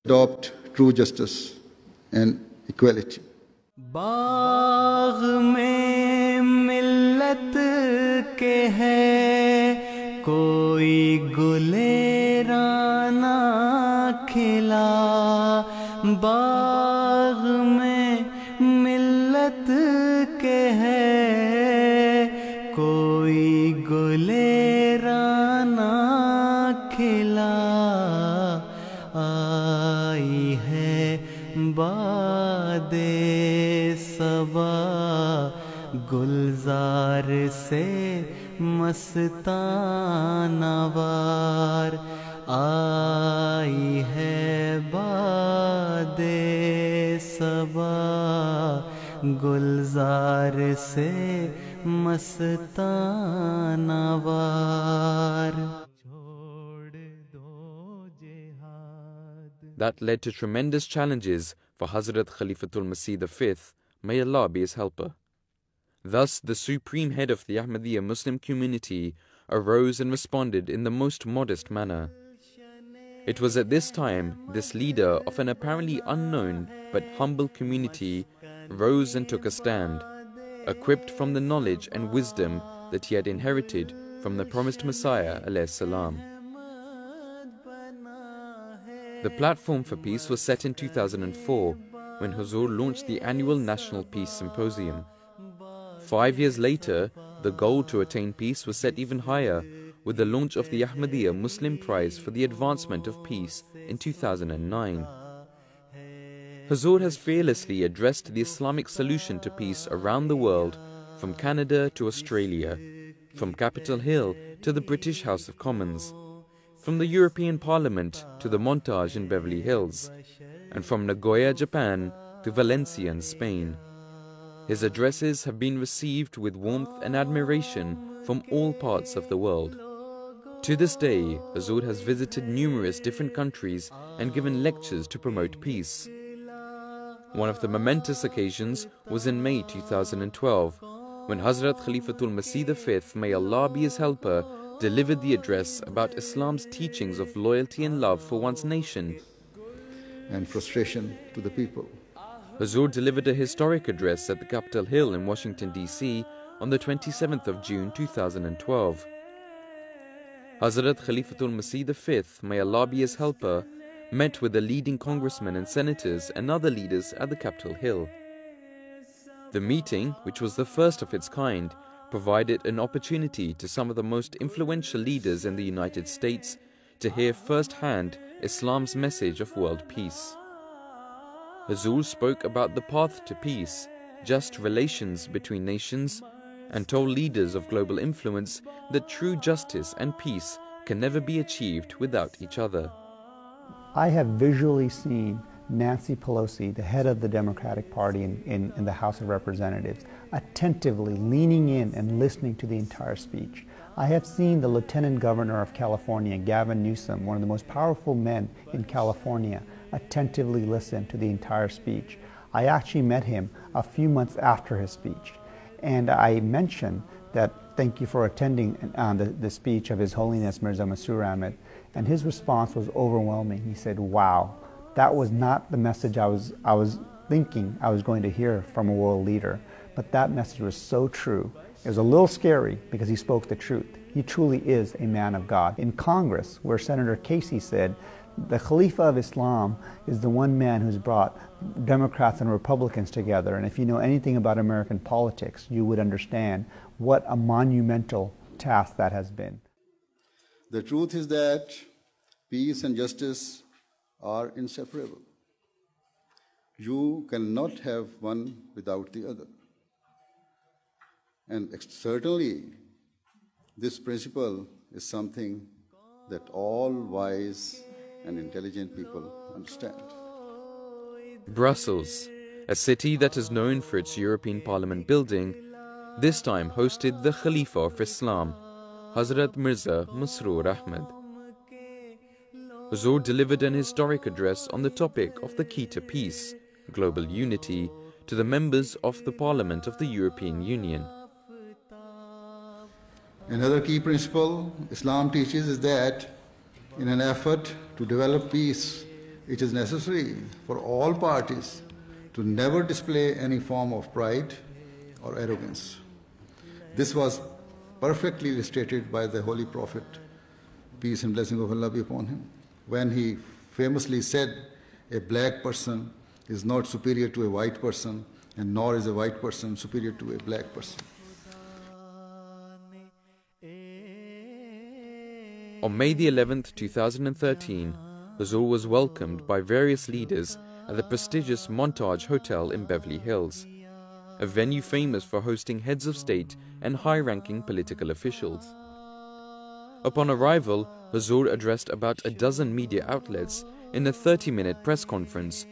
adopt true justice and equality. बाग में मिल्लत के है कोई गुलेराना खिला, बाग में मिल्लत के है कोई गुलेराना खिला, आई है बादे सबा गुलजार से मस्ताना वार, आई है बादे सबा गुलजार से मस्ताना वार। That led to tremendous challenges for Hazrat Khalifatul Masih V, may Allah be his helper. Thus, the supreme head of the Ahmadiyya Muslim community arose and responded in the most modest manner. It was at this time this leader of an apparently unknown but humble community rose and took a stand, equipped from the knowledge and wisdom that he had inherited from the promised Messiah alayhi salam. The platform for peace was set in 2004 when Huzur launched the annual National Peace Symposium. 5 years later, the goal to attain peace was set even higher with the launch of the Ahmadiyya Muslim Prize for the Advancement of Peace in 2009. Huzur has fearlessly addressed the Islamic solution to peace around the world, from Canada to Australia, from Capitol Hill to the British House of Commons, from the European Parliament to the Montage in Beverly Hills, and from Nagoya, Japan to Valencia in Spain. His addresses have been received with warmth and admiration from all parts of the world. To this day, Huzur has visited numerous different countries and given lectures to promote peace. One of the momentous occasions was in May 2012, when Hazrat Khalifatul Masih V, may Allah be his helper, delivered the address about Islam's teachings of loyalty and love for one's nation And frustration to the people. Huzur delivered a historic address at the Capitol Hill in Washington, D.C. on the 27th of June 2012. Hazrat Khalifatul Masih V, may Allah be his helper, met with the leading congressmen and senators and other leaders at the Capitol Hill. The meeting, which was the first of its kind, provided an opportunity to some of the most influential leaders in the United States to hear firsthand Islam's message of world peace. Huzur spoke about the path to peace, just relations between nations, and told leaders of global influence that true justice and peace can never be achieved without each other. I have visually seen Nancy Pelosi, the head of the Democratic Party in the House of Representatives, attentively leaning in and listening to the entire speech. I have seen the Lieutenant Governor of California, Gavin Newsom, one of the most powerful men in California, attentively listen to the entire speech. I actually met him a few months after his speech, and I mentioned that thank you for attending the speech of His Holiness Mirza Masroor Ahmad, and his response was overwhelming. He said, wow, that was not the message I was thinking I was going to hear from a world leader, but that message was so true. It was a little scary because he spoke the truth. He truly is a man of God. In Congress, where Senator Casey said, the Khalifa of Islam is the one man who's brought Democrats and Republicans together, and if you know anything about American politics, you would understand what a monumental task that has been. The truth is that peace and justice are inseparable. You cannot have one without the other. And certainly, this principle is something that all wise and intelligent people understand. Brussels, a city that is known for its European Parliament building, this time hosted the Khalifa of Islam, Hazrat Mirza Masroor Ahmad. Huzur delivered an historic address on the topic of the key to peace, global unity, to the members of the Parliament of the European Union. Another key principle Islam teaches is that in an effort to develop peace it is necessary for all parties to never display any form of pride or arrogance. This was perfectly illustrated by the Holy Prophet, peace and blessing of Allah be upon him, when he famously said, a black person is not superior to a white person, and nor is a white person superior to a black person. On May the 11th, 2013, Huzur was welcomed by various leaders at the prestigious Montage Hotel in Beverly Hills, a venue famous for hosting heads of state and high-ranking political officials. Upon arrival, Huzur addressed about a dozen media outlets in a 30-minute press conference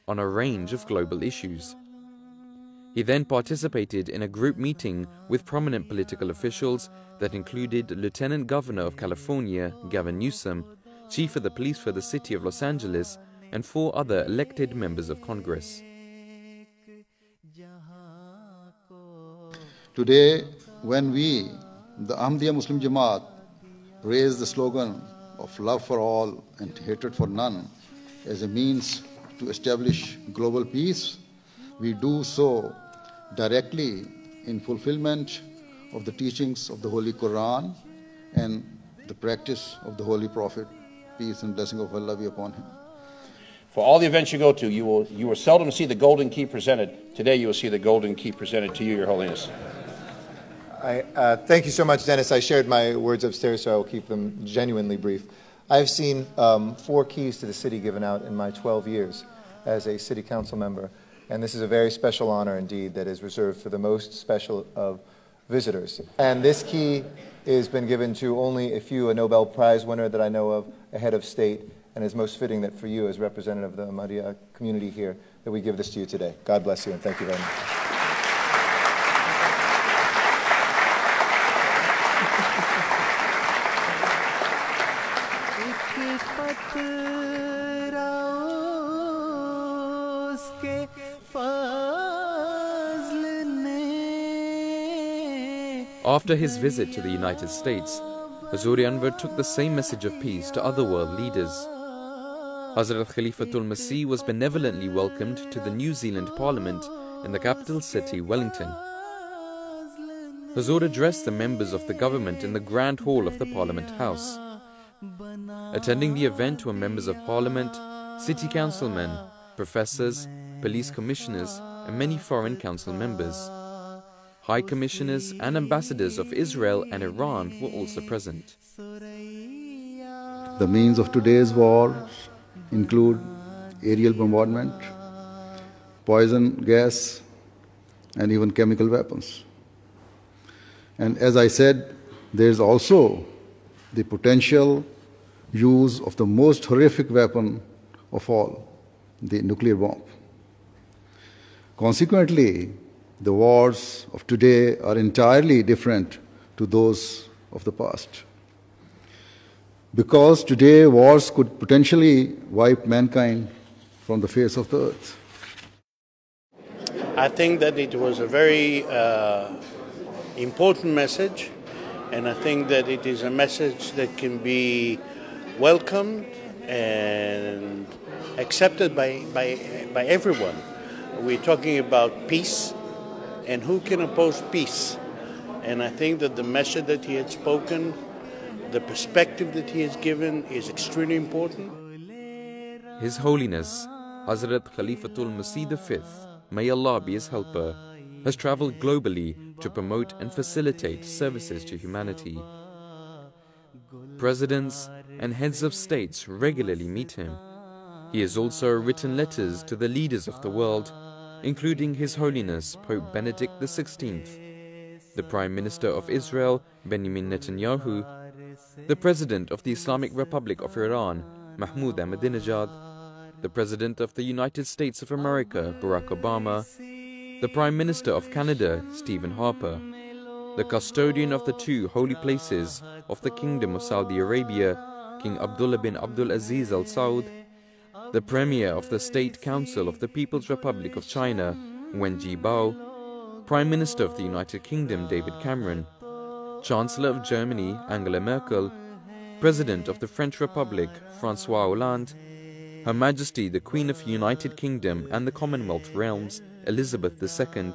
on a range of global issues. He then participated in a group meeting with prominent political officials that included Lieutenant Governor of California, Gavin Newsom, Chief of the Police for the City of Los Angeles, and 4 other elected members of Congress. Today, when we, the Ahmadiyya Muslim Jamaat, raise the slogan of love for all and hatred for none as a means to establish global peace, we do so directly in fulfillment of the teachings of the Holy Quran and the practice of the Holy Prophet, peace and blessing of Allah be upon him. For all the events you go to, you will seldom see the golden key presented. Today you will see the golden key presented to you, Your Holiness. Thank you so much, Dennis. I shared my words upstairs, so I will keep them genuinely brief. I've seen 4 keys to the city given out in my 12 years as a city council member, and this is a very special honor indeed that is reserved for the most special of visitors. And this key has been given to only a few, a Nobel Prize winner that I know of, a head of state, and is most fitting that for you as representative of the Ahmadiyya community here, that we give this to you today. God bless you, and thank you very much. After his visit to the United States, Huzur Anwar took the same message of peace to other world leaders. Hazrat Khalifatul Masih was benevolently welcomed to the New Zealand Parliament in the capital city, Wellington. Huzur addressed the members of the government in the Grand Hall of the Parliament House. Attending the event were members of Parliament, city councilmen, professors, police commissioners, and many foreign council members. High commissioners and ambassadors of Israel and Iran were also present. The means of today's war include aerial bombardment, poison gas, and even chemical weapons. And as I said, there is also the potential use of the most horrific weapon of all, the nuclear bomb. Consequently, the wars of today are entirely different to those of the past. Because today wars could potentially wipe mankind from the face of the earth. I think that it was a very important message, and I think that it is a message that can be welcomed and accepted by everyone. We're talking about peace, and who can oppose peace? And I think that the message that he had spoken, the perspective that he has given is extremely important. His Holiness, Hazrat Khalifatul Masih V, may Allah be his helper, has travelled globally to promote and facilitate services to humanity. Presidents and heads of states regularly meet him. He has also written letters to the leaders of the world, including His Holiness Pope Benedict XVI, the Prime Minister of Israel Benjamin Netanyahu, the President of the Islamic Republic of Iran Mahmoud Ahmadinejad, the President of the United States of America Barack Obama, the Prime Minister of Canada Stephen Harper, the custodian of the 2 holy places of the Kingdom of Saudi Arabia, King Abdullah bin Abdul Aziz Al Saud, the Premier of the State Council of the People's Republic of China, Wen Jiabao, Prime Minister of the United Kingdom, David Cameron, Chancellor of Germany, Angela Merkel, President of the French Republic, François Hollande, Her Majesty the Queen of United Kingdom and the Commonwealth Realms, Elizabeth II,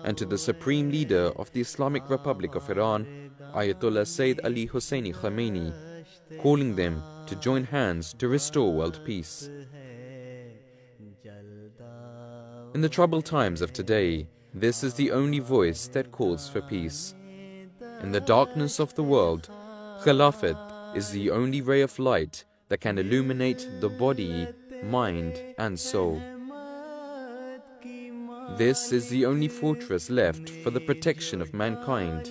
and to the Supreme Leader of the Islamic Republic of Iran, Ayatollah Sayyid Ali Hosseini Khamenei, calling them to join hands to restore world peace. In the troubled times of today, this is the only voice that calls for peace. In the darkness of the world, Khilafat is the only ray of light that can illuminate the body, mind and soul. This is the only fortress left for the protection of mankind,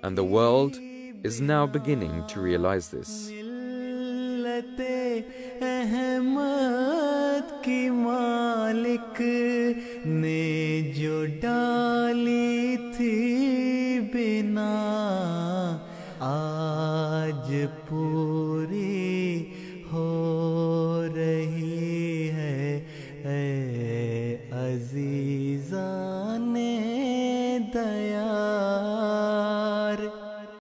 and the world is now beginning to realize this. ने जो डाली थी बिना